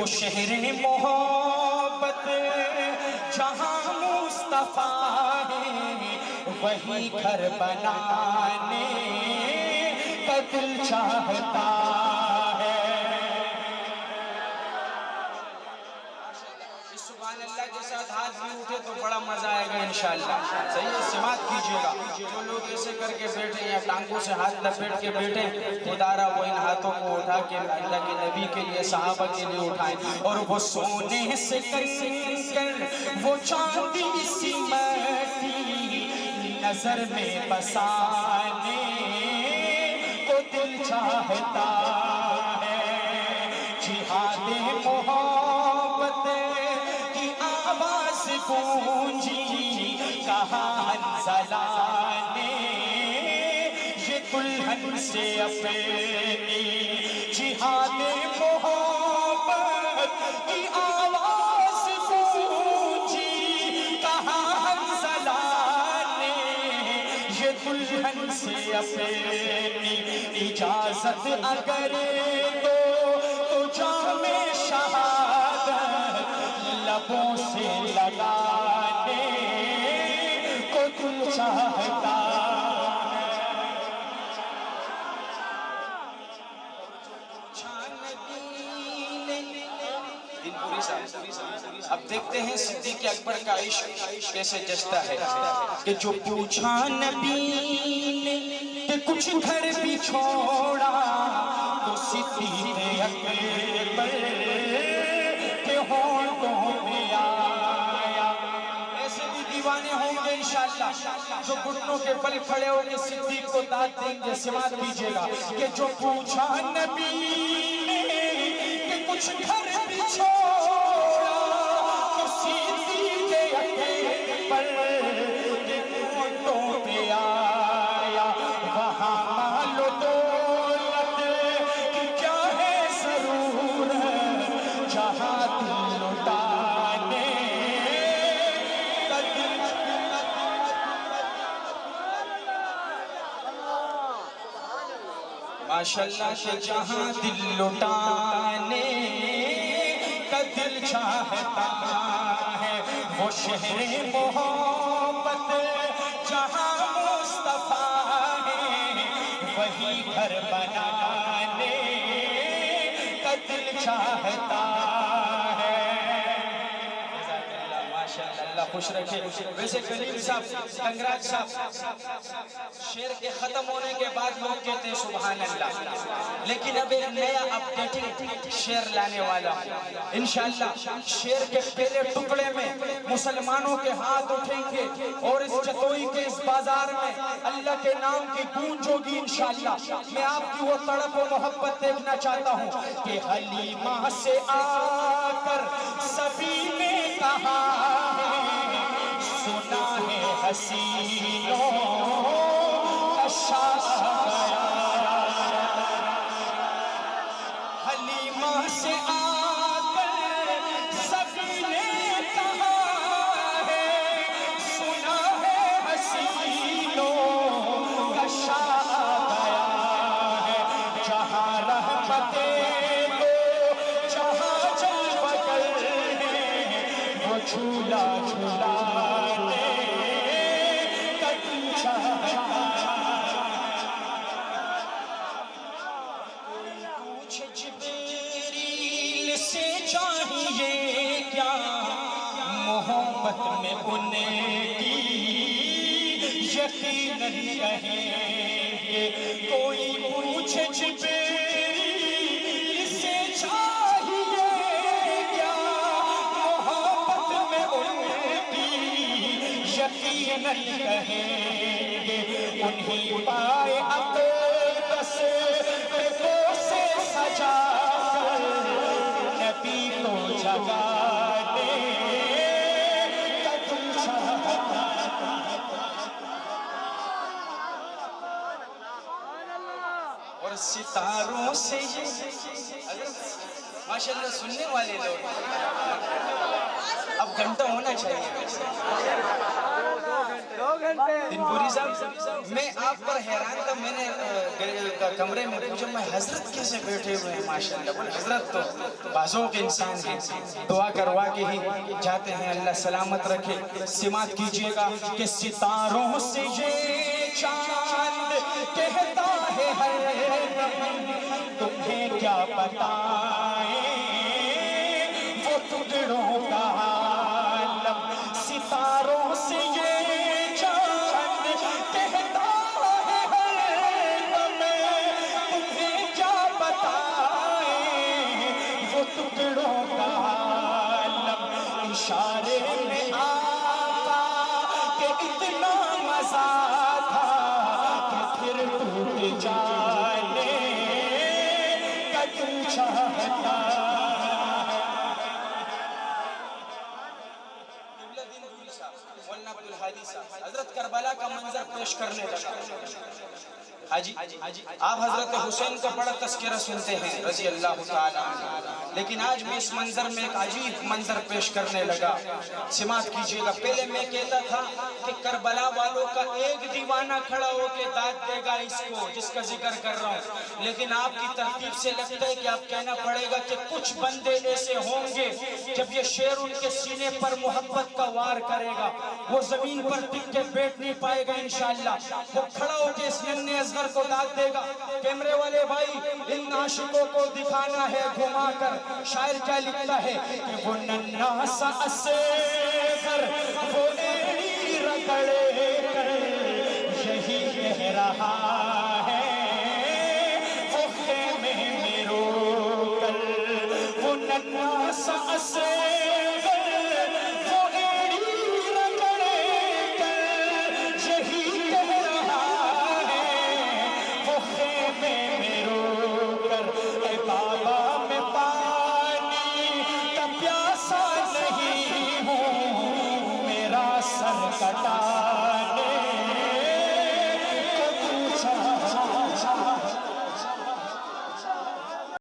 وہ شہر محبت جہاں مصطفیٰ ہے، وہی گھر بنانے کا دل چاہتا ہے۔ اس سبحان اللہ کے ساتھ ہاتھ بھی اٹھے تو بڑا مزہ آئے گا انشاءاللہ۔ صحیح ہے، سماعت کیجئے گا۔ جو لوگ ایسے کر کے بیٹھے یا ٹانگوں سے ہاتھ لپیٹ کے بیٹھے، خدا را وہ ان ہاتھوں کو اٹھا کے اللہ کے نبی کے لیے، صحابہ کے لیے اٹھائیں، اور وہ سونے سے کر وہ چاندی سی مٹی نظر میں بسانے کو دل چاہتا ہے۔ جہاد محبت کی آواز گونجی، کہا حنظلہ نے یہ دلہن سے اپنی، جہاد محبت کی آواز گونجی، کہا حنظلہ نے یہ دلہن سے اپنی، اجازت اگر تو جام شہادت لبوں سے لگانے کو دل چاہتا ہے۔ دن پوری صاحب، اب دیکھتے ہیں صدیق اکبر کا عشق کیسے جستا ہے کہ جو پوچھا نبی نے کہ کچھ گھر بھی چھوڑا، تو صدیق اکبر کے ہونٹوں پہ آیا۔ ایسے بھی دیوانے ہوں گے انشاءاللہ جو گھٹنوں کے بل کھڑے ہوں گے صدیق کو داد دیں گے۔ سماعت کیجئے گا کہ جو پوچھا نبی نے کہ کچھ گھر بھی چھوڑا، تو صدیق اکبر کے ہونٹوں پہ آیا۔ وہاں مال و دولت کی کیا ہے ضرورت، جہاں دل لٹانے کا دل۔ ماشاءاللہ کہ جہاں دل لٹانے کا دل چاہتا ہے، وہ شہر محبت جہاں مصطفیٰ ہے، وہی گھر بنانے کا دل چاہتا ہے۔ ماشاءاللہ، اللہ خوش رکھے۔ ویسے کلیم صاحب، کنگراج صاحب، شعر کے ختم ہونے کے بعد لوگ کہتے ہیں سبحان اللہ، لیکن اب ایک نیا اپڈیٹنگ شعر لانے والا ہوں انشاءاللہ۔ شعر کے پہلے ٹکڑے میں مسلمانوں کے ہاتھ اٹھیں گے اور اس چتوئی کے اس بازار میں اللہ کے نام کی گونج ہوگی انشاءاللہ۔ میں آپ کی وہ تڑپ و محبت دیکھنا چاہتا ہوں کہ حلیمہ سے آ کر سبھی نے کہا ہے، سنا ہے حسینوں کا شاعر۔ حلیمہ سے آ کر سبھی نے کہا ہے، سنا ہے حسینوں کا شاعر ہے۔ جہاں رحمتیں دو جہاں جلوہ گر ہے، وہ جھولا جھولانے کا دل چاہتا سے چاہیے کیا، محبت میں ان کی یقیناً کہیں گے۔ کوئی پوچھے جبریل سے چاہیے کیا، محبت میں ان کی یقیناً کہیں گے۔ انہیں پائے اقدس پہ سے سجا نبی کو جگانے کا دل چاہتا۔ اور ستاروں سے یہ ماشاءاللہ سننے والے لوگ اب گھنٹہ ہونا چاہیے. دن پوری صاحب میں آپ پر حیران تھا. میں نے کمرے میں پوچھا میں حضرت کیسے بیٹھے ہوئے ہیں ماشاءاللہ. بولے حضرت تو بازوں کے انسان ہیں, دعا کروا کے ہی جاتے ہیں. اللہ سلامت رکھے. سماعت کیجئے گا کہ ستاروں سے یہ چاند کہتا ہے ہر دم تمہیں کیا بتائیں وہ ٹکڑوں کا عالم. ستاروں سے یہ چاند کہتا ہے ہر دم تمہیں کیا بتائیں وہ ٹکڑوں کا عالم. اشارے میں آقا کہ اتنا مزہ تھا کہ پھر ٹوٹ جانے کا کیوں چاہتا. حضرت کربلا کا منظر پیش کرنے لگا. حاجی آپ حضرت حسین کا بڑا تذکرہ سنتے ہیں رضی اللہ تعالیٰ, لیکن آج میں اس منظر میں ایک عجیب منظر پیش کرنے لگا. سماعت کیجئے گا. پہلے میں کہتا تھا کہ کربلا والوں کا ایک دیوانہ کھڑا ہو کے داد دے گا اس کو جس کا ذکر کر رہا ہوں, لیکن آپ کی ترتیب سے لگتا ہے کہ آپ کہنا پڑے گا کہ کچھ بندے ایسے ہوں گے جب یہ شعر ان کے سینے پر محبت کا وار کرے گا وہ زمین پر ٹک کے بیٹھ نہیں پائے گا انشاءاللہ. وہ کھڑا ہو کے اس ننھے اصغر کو داد دے گا. کیمرے والے بھائی ان عاشقوں کو دکھانا ہے گھما کر. شاعر کیا لکھتا ہے کہ وہ ننھا سا اصغر وہ ایڑی رگڑے کر یہی کہہ رہا ہے وہ خیمے میں رو کر. وہ ننھا سا اصغر وہ ایڑی رگڑے کر یہی کہہ رہا ہے وہ خیمے میں رو کر. اے بابا میں پانی کا پیاسا نہیں ہوں میرا سر کٹا